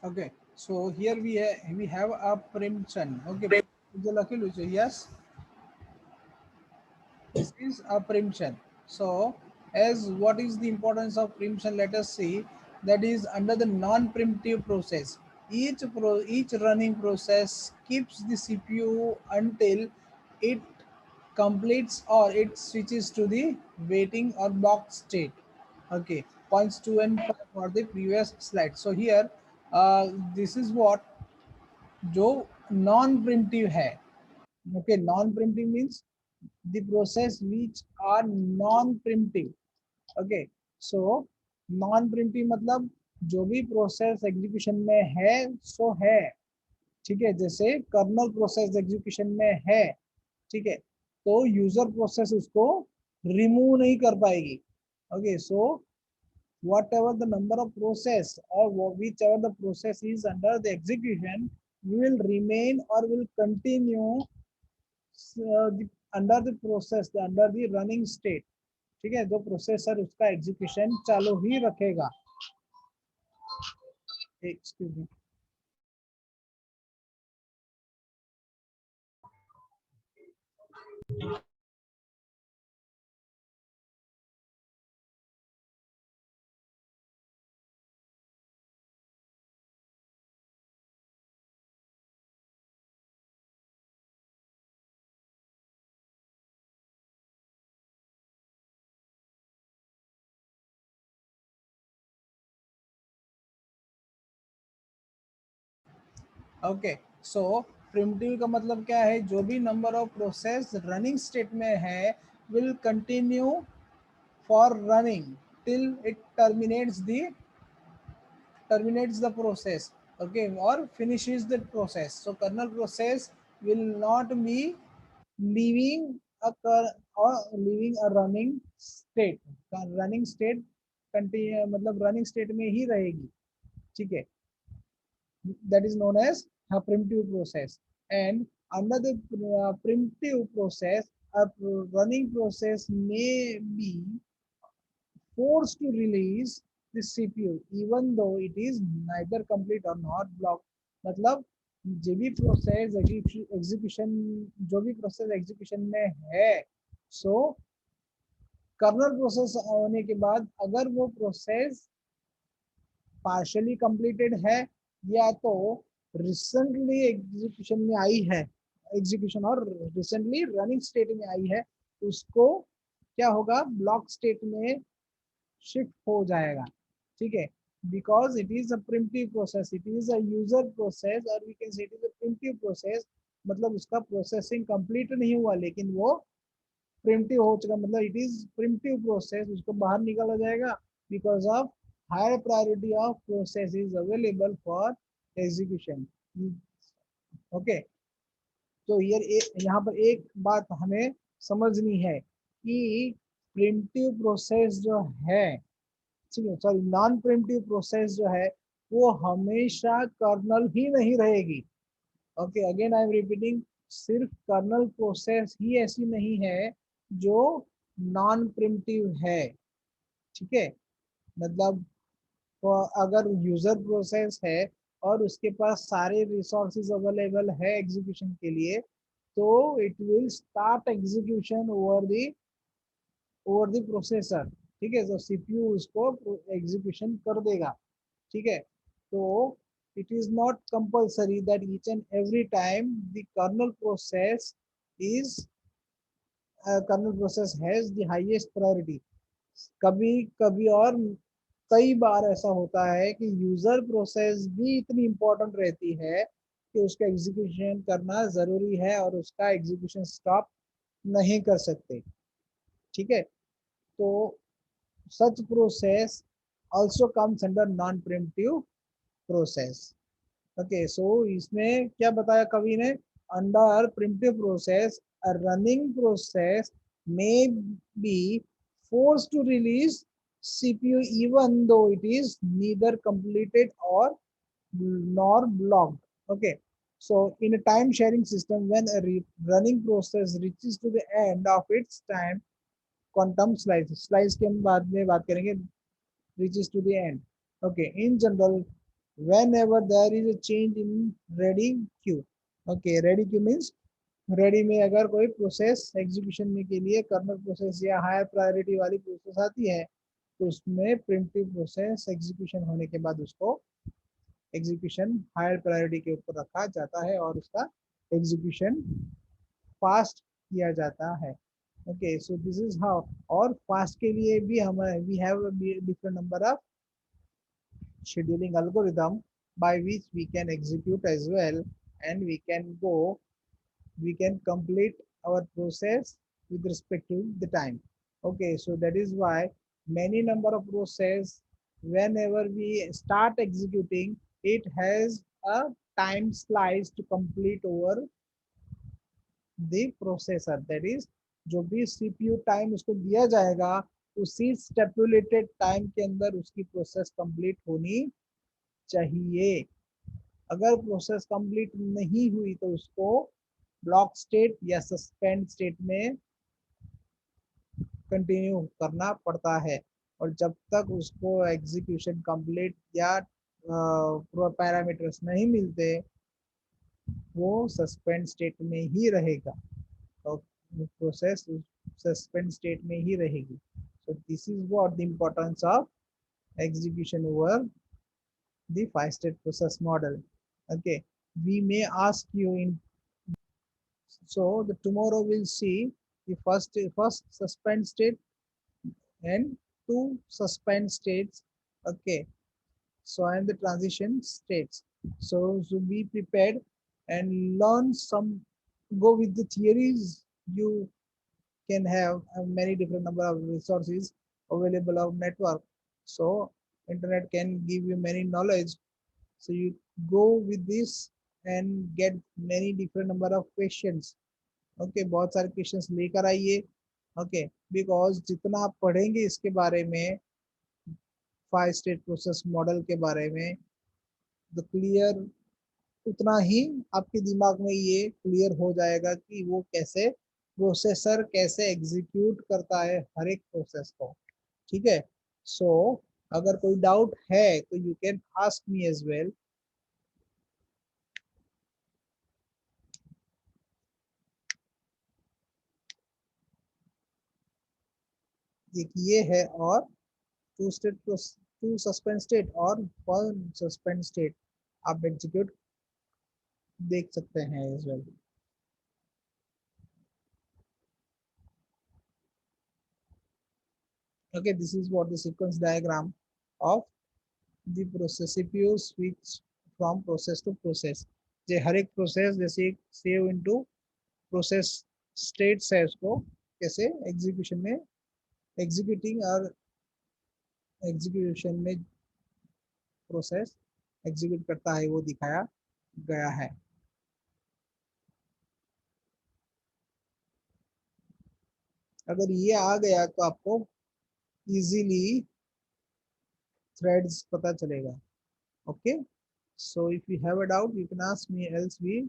Okay, so here we have a preemption. Okay, yes, this is a preemption. So, as what is the importance of preemption? Let us see. That is under the non-preemptive process. Each running process keeps the CPU until it completes or it switches to the waiting or block state. Okay, points 2 and 5 for the previous slide. So here, this is what जो non primitive है. Okay, non primitive means the process which are non primitive. Okay, so non primitive मतलब जो भी process execution में है सो है. ठीक है, जैसे कर्नल प्रोसेस एग्जीक्यूशन में है. ठीक है, तो यूजर प्रोसेस उसको रिमूव नहीं कर पाएगी. Okay, so whatever the number of process or whichever the process is under the execution will remain or will continue under the process under the running state. ठीक है, जो प्रोसेसर उसका execution चालू ही रखेगा. Excuse me. ओके, सो primitive का मतलब क्या है? जो भी number of process running state में है will continue for running till it terminates the process. Okay, or finishes the process. So kernel process will not be leaving or leaving a running state. Running state continue मतलब running state में ही रहेगी. ठीक है, that is known as a primitive process. And under the primitive process, a running process may be forced to release the CPU even though it is neither complete or not blocked. मतलब जो भी process execution जो भी process execution में है, सो colonel process होने के बाद अगर वो प्रोसेस पार्शियली कंप्लीटेड है या तो रिसेंटली एग्जीक्यूशन में आई है, एग्जीक्यूशन और रिसेंटली रनिंग स्टेट में आई है, उसको क्या होगा? ब्लॉक स्टेट में शिफ्ट हो जाएगा. ठीक है, because it is a preemptive process, it is a user process और we can say it is a preemptive process. मतलब उसका प्रोसेसिंग कंप्लीट नहीं हुआ लेकिन वो प्रिमिटिव हो चुका, मतलब इट इज प्रिमिटिव प्रोसेस, उसको बाहर निकाला जाएगा because of higher priority of process is available for execution. Okay, तो ये यहाँ पर एक बात हमें समझनी है कि प्रिमिटिव प्रोसेस जो है, ठीक है, सॉरी, नॉन प्रिमिटिव प्रोसेस जो है वो हमेशा कर्नल ही नहीं रहेगी. Okay, again I am repeating, सिर्फ कर्नल प्रोसेस ही ऐसी नहीं है जो नॉन प्रिमिटिव है. ठीक है, मतलब तो अगर यूजर प्रोसेस है और उसके पास सारे रिसोर्सेज अवेलेबल है एग्जीक्यूशन के लिए, तो it will start execution over the processor. ठीक है, तो सीपीयू उसको एग्जीक्यूशन कर देगा. ठीक है, तो it is not compulsory that each and every time the kernel process has the highest priority. कभी कभी और कई बार ऐसा होता है कि यूजर प्रोसेस भी इतनी इंपॉर्टेंट रहती है कि उसका एग्जीक्यूशन करना जरूरी है और उसका एग्जीक्यूशन स्टॉप नहीं कर सकते. ठीक है, तो such process also comes under non preemptive process. Okay, so इसमें क्या बताया कवि ने? Under preemptive process a running process may be forced to release CPU even though it is neither completed or nor blocked. Okay, so in a time sharing system, when a running process reaches to the end of its time quantum slice के हम बाद में बात करेंगे, reaches to the end. Okay, in general, whenever there is a change in ready queue. Okay, ready queue means ready में अगर कोई process execution में के लिए कर्नल प्रोसेस या हायर प्रायोरिटी वाली प्रोसेस आती है तो उसमें प्रिमिटिव प्रोसेस एग्जीक्यूशन होने के बाद उसको एग्जीक्यूशन हायर प्रायोरिटी के ऊपर रखा जाता है और उसका एग्जीक्यूशन फास्ट किया जाता है. Okay, so this is how. और फास्ट के लिए भी हम we have different number of scheduling algorithm by which we can execute as well, and we can complete our process with respect to the time. Okay, so that is why many number of process, whenever we start executing, it has a time slice to complete over the processor. That is, जो भी CPU time उसको दिया जाएगा उसी स्टेपुलेटेड time के अंदर उसकी process complete होनी चाहिए. अगर प्रोसेस कंप्लीट नहीं हुई तो उसको ब्लॉक स्टेट या सस्पेंड स्टेट में कंटिन्यू करना पड़ता है. और जब तक उसको एग्जीक्यूशन कंप्लीट या पैरामीटर्स नहीं मिलते वो सस्पेंड स्टेट में ही रहेगा. तो प्रोसेस सस्पेंड स्टेट में ही रहेगी. सो this is what the importance of execution over the 5-state process model. Okay, we may ask you in, so the tomorrow we'll see the first suspend state and two suspend states. Okay, so and the transition states. So be prepared and learn some, go with the theories. You can have many different number of resources available on network, so internet can give you many knowledge. So you go with this and get many different number of questions. Okay, बहुत सारे questions लेकर आइए. Okay, because जितना आप पढ़ेंगे इसके बारे में 5 स्टेट प्रोसेस मॉडल के बारे में द क्लियर उतना ही आपके दिमाग में ये क्लियर हो जाएगा कि वो कैसे प्रोसेसर कैसे एग्जीक्यूट करता है हर एक प्रोसेस को. ठीक है. सो अगर कोई डाउट है तो you can ask me as well. एक ये है और two state to suspend state और वन सस्पेंड स्टेट आप एग्जीक्यूट देख सकते हैं as well. Okay, this is what the sequence diagram of the process CPU switch from process to process. जे हर एक प्रोसेस जैसे सेव इनटू प्रोसेस स्टेट्स है उसको कैसे एग्जीक्यूशन में एग्जीक्यूटिंग और एग्जीक्यूशन में प्रोसेस एग्जीक्यूट करता है वो दिखाया गया है. अगर ये आ गया तो आपको इजीली थ्रेड्स पता चलेगा. Okay, so if you have a doubt you can ask me, else we